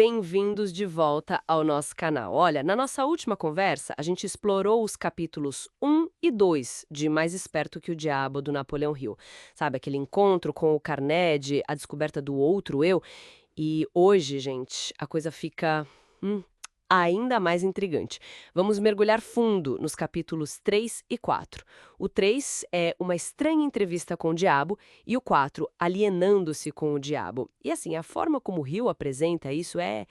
bem-vindos de volta ao nosso canal. Olha, na nossa última conversa, a gente explorou os capítulos 1 e 2 de Mais Esperto que o Diabo, do Napoleão Hill. Sabe, aquele encontro com o Carnegie, a descoberta do outro eu. E hoje, gente, a coisa fica ainda mais intrigante. Vamos mergulhar fundo nos capítulos 3 e 4. O 3 é uma estranha entrevista com o diabo e o 4, alienando-se com o diabo. E assim, a forma como Hill apresenta isso é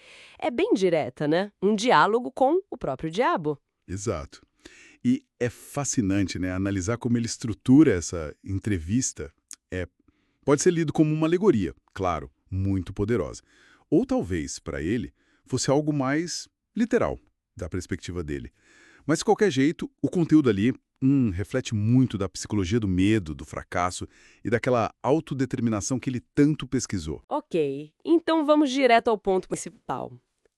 bem direta, né? Um diálogo com o próprio diabo. Exato. E é fascinante, né, analisar como ele estrutura essa entrevista. É, pode ser lido como uma alegoria, claro, muito poderosa. Ou talvez, para ele, fosse algo mais literal, da perspectiva dele. Mas, de qualquer jeito, o conteúdo ali reflete muito da psicologia do medo, do fracasso e daquela autodeterminação que ele tanto pesquisou. Ok, então vamos direto ao ponto principal.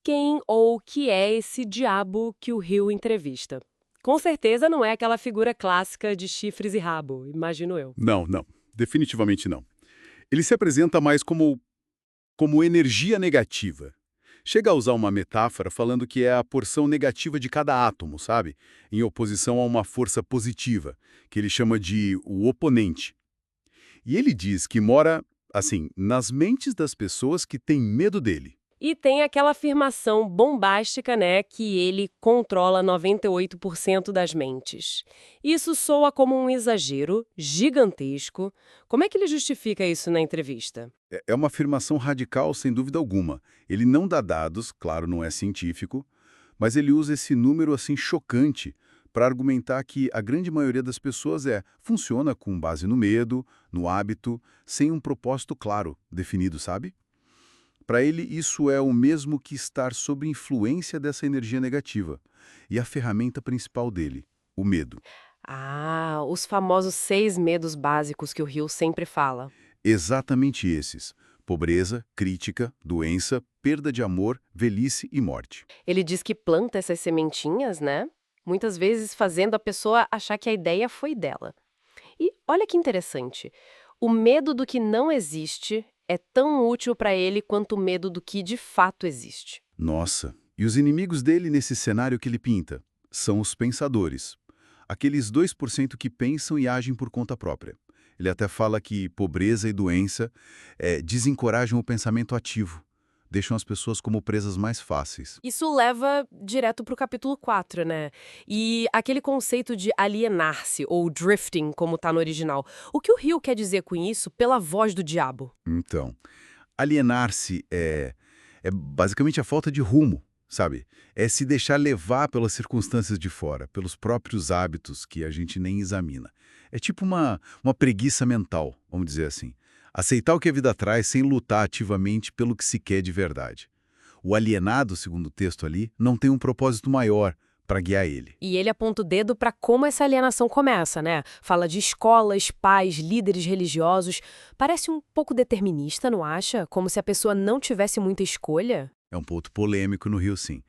Quem ou o que é esse diabo que o Hill entrevista? Com certeza não é aquela figura clássica de chifres e rabo, imagino eu. Não, não, definitivamente não. Ele se apresenta mais como energia negativa. Chega a usar uma metáfora falando que é a porção negativa de cada átomo, sabe? Em oposição a uma força positiva, que ele chama de o oponente. E ele diz que mora, assim, nas mentes das pessoas que têm medo dele. E tem aquela afirmação bombástica, né, que ele controla 98% das mentes. Isso soa como um exagero gigantesco. Como é que ele justifica isso na entrevista? É uma afirmação radical, sem dúvida alguma. Ele não dá dados, claro, não é científico, mas ele usa esse número assim chocante para argumentar que a grande maioria das pessoas funciona com base no medo, no hábito, sem um propósito claro, definido, sabe? Para ele, isso é o mesmo que estar sob influência dessa energia negativa. E a ferramenta principal dele, o medo. Ah, os famosos 6 medos básicos que o Hill sempre fala. Exatamente esses: pobreza, crítica, doença, perda de amor, velhice e morte. Ele diz que planta essas sementinhas, né? Muitas vezes fazendo a pessoa achar que a ideia foi dela. E olha que interessante. O medo do que não existe é tão útil para ele quanto o medo do que de fato existe. Nossa, e os inimigos dele nesse cenário que ele pinta? São os pensadores. Aqueles 2% que pensam e agem por conta própria. Ele até fala que pobreza e doença desencorajam o pensamento ativo, deixam as pessoas como presas mais fáceis. Isso leva direto para o capítulo 4, né? E aquele conceito de alienar-se, ou drifting, como está no original. O que o Hill quer dizer com isso pela voz do diabo? Então, alienar-se é basicamente a falta de rumo, sabe? É se deixar levar pelas circunstâncias de fora, pelos próprios hábitos que a gente nem examina. É tipo uma preguiça mental, vamos dizer assim. Aceitar o que a vida traz sem lutar ativamente pelo que se quer de verdade. O alienado, segundo o texto ali, não tem um propósito maior para guiar ele. E ele aponta o dedo para como essa alienação começa, né? Fala de escolas, pais, líderes religiosos. Parece um pouco determinista, não acha? Como se a pessoa não tivesse muita escolha? É um ponto polêmico no Rio, sim.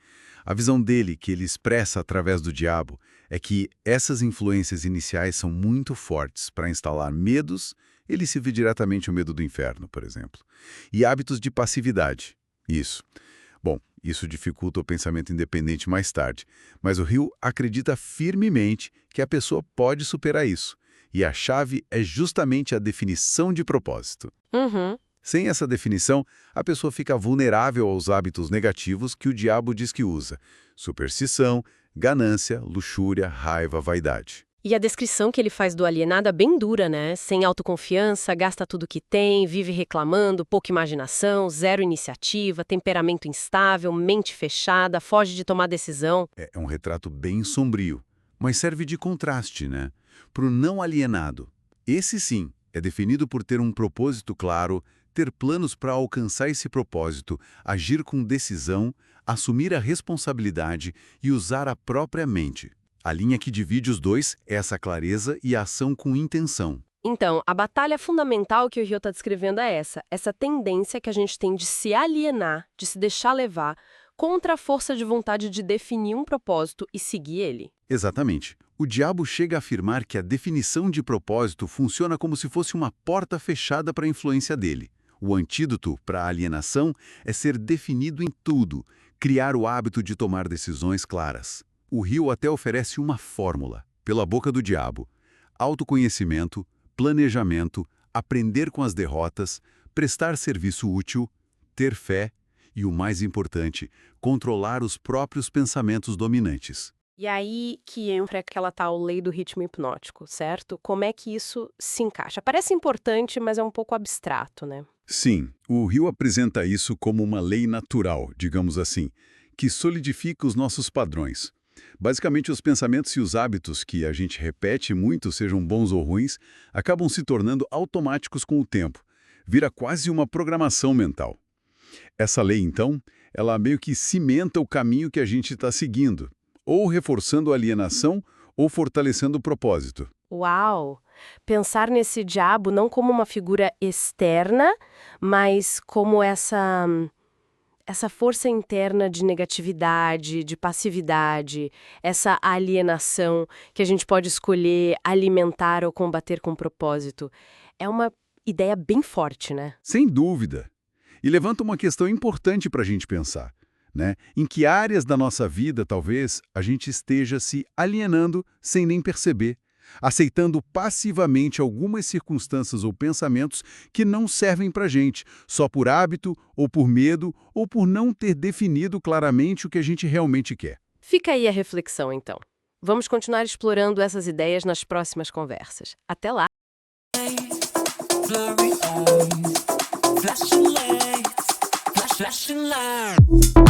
A visão dele, que ele expressa através do diabo, é que essas influências iniciais são muito fortes para instalar medos, ele se vê diretamente o medo do inferno, por exemplo, e hábitos de passividade. Isso. Bom, isso dificulta o pensamento independente mais tarde, mas o Rio acredita firmemente que a pessoa pode superar isso, e a chave é justamente a definição de propósito. Uhum. Sem essa definição, a pessoa fica vulnerável aos hábitos negativos que o diabo diz que usa: superstição, ganância, luxúria, raiva, vaidade. E a descrição que ele faz do alienado é bem dura, né? Sem autoconfiança, gasta tudo que tem, vive reclamando, pouca imaginação, zero iniciativa, temperamento instável, mente fechada, foge de tomar decisão. É um retrato bem sombrio, mas serve de contraste, né? Para o não alienado. Esse sim é definido por ter um propósito claro, ter planos para alcançar esse propósito, agir com decisão, assumir a responsabilidade e usar a própria mente. A linha que divide os dois é essa clareza e a ação com intenção. Então, a batalha fundamental que o Rio está descrevendo é essa tendência que a gente tem de se alienar, de se deixar levar, contra a força de vontade de definir um propósito e seguir ele. Exatamente. O diabo chega a afirmar que a definição de propósito funciona como se fosse uma porta fechada para a influência dele. O antídoto para a alienação é ser definido em tudo, criar o hábito de tomar decisões claras. O rio até oferece uma fórmula, pela boca do diabo: autoconhecimento, planejamento, aprender com as derrotas, prestar serviço útil, ter fé e, o mais importante, controlar os próprios pensamentos dominantes. E aí que entra aquela tal lei do ritmo hipnótico, certo? Como é que isso se encaixa? Parece importante, mas é um pouco abstrato, né? Sim, o rio apresenta isso como uma lei natural, digamos assim, que solidifica os nossos padrões. Basicamente, os pensamentos e os hábitos que a gente repete muito, sejam bons ou ruins, acabam se tornando automáticos com o tempo. Vira quase uma programação mental. Essa lei, então, ela meio que cimenta o caminho que a gente está seguindo, ou reforçando a alienação ou fortalecendo o propósito. Uau! Pensar nesse diabo não como uma figura externa, mas como essa força interna de negatividade, de passividade, essa alienação que a gente pode escolher alimentar ou combater com propósito. É uma ideia bem forte, né? Sem dúvida. E levanta uma questão importante para a gente pensar, né? Em que áreas da nossa vida, talvez, a gente esteja se alienando sem nem perceber, aceitando passivamente algumas circunstâncias ou pensamentos que não servem para a gente, só por hábito, ou por medo, ou por não ter definido claramente o que a gente realmente quer. Fica aí a reflexão, então. Vamos continuar explorando essas ideias nas próximas conversas. Até lá! Blurry eyes, flashing lights, flashing lights.